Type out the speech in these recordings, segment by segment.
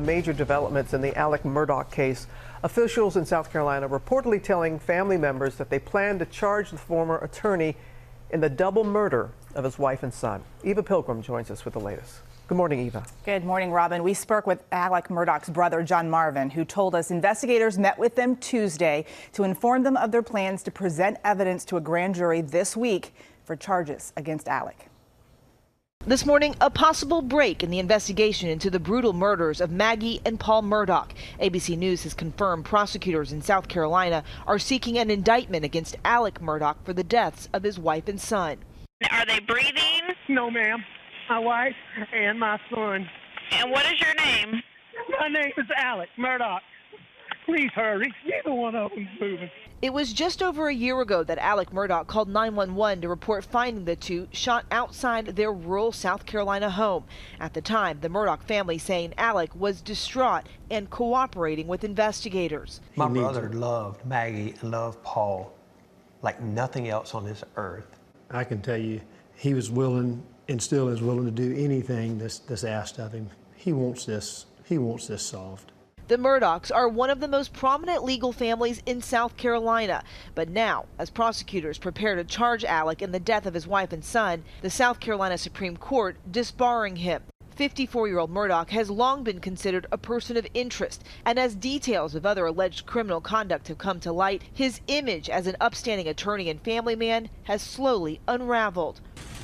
Major developments in the Alex Murdaugh case. Officials in South Carolina reportedly telling family members that they plan to charge the former attorney in the double murder of his wife and son. Eva Pilgrim joins us with the latest. Good morning, Eva. Good morning, Robin. We spoke with Alex Murdaugh's brother, John Marvin, who told us investigators met with them Tuesday to inform them of their plans to present evidence to a grand jury this week for charges against Alex. This morning, a possible break in the investigation into the brutal murders of Maggie and Paul Murdaugh. ABC News has confirmed prosecutors in South Carolina are seeking an indictment against Alex Murdaugh for the deaths of his wife and son. Are they breathing? No, ma'am. My wife and my son. And what is your name? My name is Alex Murdaugh. Please hurry. Neither one of them's moving. It was just over a year ago that Alex Murdaugh called 911 to report finding the two shot outside their rural South Carolina home. At the time, the Murdaugh family saying Alex was distraught and cooperating with investigators. My brother loved Maggie and loved Paul like nothing else on this earth. I can tell you, he was willing and still is willing to do anything that's asked of him. He wants this solved. The Murdaughs are one of the most prominent legal families in South Carolina. But now, as prosecutors prepare to charge Alex in the death of his wife and son, the South Carolina Supreme Court disbarring him. 54-year-old Murdaugh has long been considered a person of interest, and as details of other alleged criminal conduct have come to light, his image as an upstanding attorney and family man has slowly unraveled.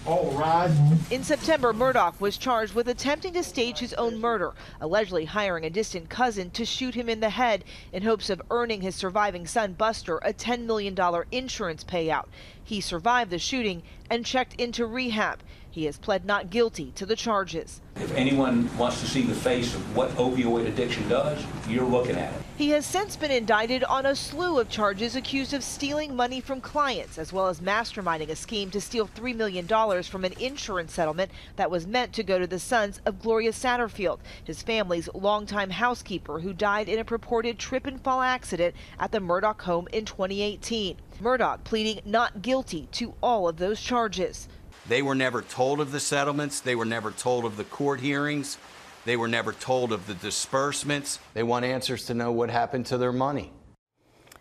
All right. In September, Murdaugh was charged with attempting to stage his own murder, allegedly hiring a distant cousin to shoot him in the head in hopes of earning his surviving son Buster a $10 million insurance payout. He survived the shooting and checked into rehab. He has pled not guilty to the charges. If anyone wants to see the face of what opioid addiction does, you're looking at it. He has since been indicted on a slew of charges accused of stealing money from clients, as well as masterminding a scheme to steal $3 million from an insurance settlement that was meant to go to the sons of Gloria Satterfield, his family's longtime housekeeper who died in a purported trip and fall accident at the Murdaugh home in 2018. Murdaugh pleading not guilty to all of those charges. They were never told of the settlements. They were never told of the court hearings. They were never told of the disbursements. They want answers to know what happened to their money.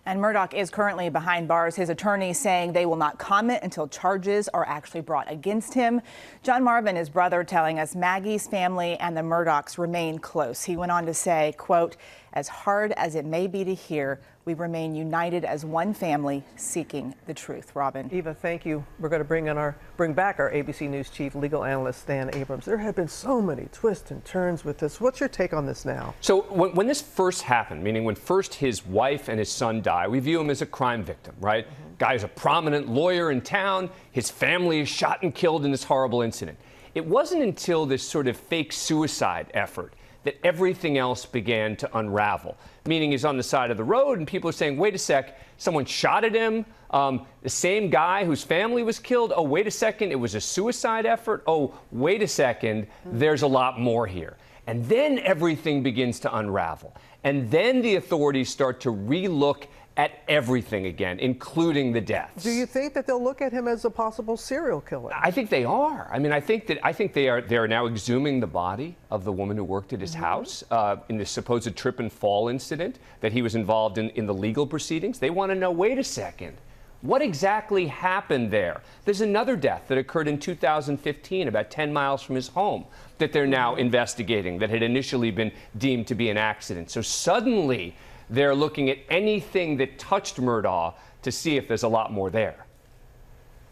And Murdaugh is currently behind bars. His attorney saying they will not comment until charges are actually brought against him. John Marvin, his brother, telling us Maggie's family and the Murdaughs remain close. He went on to say, quote, as hard as it may be to hear, we remain united as one family seeking the truth. Robin. Eva, thank you. We're going to bring back our ABC News chief legal analyst, Stan Abrams. There have been so many twists and turns with this. What's your take on this now? So when this first happened, meaning when first his wife and his son die, we view him as a crime victim, right? Guy's a prominent lawyer in town. His family is shot and killed in this horrible incident. It wasn't until this sort of fake suicide effort that everything else began to unravel. Meaning he's on the side of the road and people are saying, wait a sec, someone shot at him. The same guy whose family was killed. Oh, wait a second, it was a suicide effort. Oh, wait a second, there's a lot more here. And then everything begins to unravel. And then the authorities start to relook at everything again, including the deaths. Do you think that they'll look at him as a possible serial killer? I think they are. I mean, I think they are now exhuming the body of the woman who worked at his house in the supposed trip and fall incident that he was involved in the legal proceedings. They want to know, wait a second, what exactly happened there? There's another death that occurred in 2015, about 10 miles from his home, that they're now investigating, that had initially been deemed to be an accident. So suddenly, they're looking at anything that touched Murdaugh to see if there's a lot more there.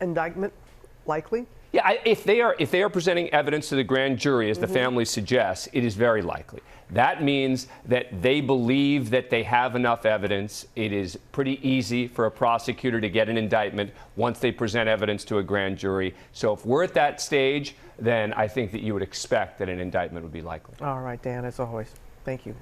Indictment likely? Yeah, if they are presenting evidence to the grand jury, as the family suggests, it is very likely. That means that they believe that they have enough evidence. It is pretty easy for a prosecutor to get an indictment once they present evidence to a grand jury. So if we're at that stage, then I think that you would expect that an indictment would be likely. All right, Dan, as always. Thank you.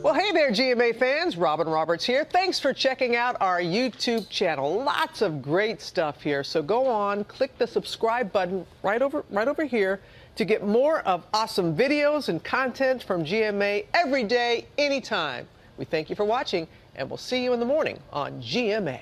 Well, hey there, GMA fans. Robin Roberts here. Thanks for checking out our YouTube channel. Lots of great stuff here. So go on, click the subscribe button right over here to get more of awesome videos and content from GMA every day, anytime. We thank you for watching, and we'll see you in the morning on GMA.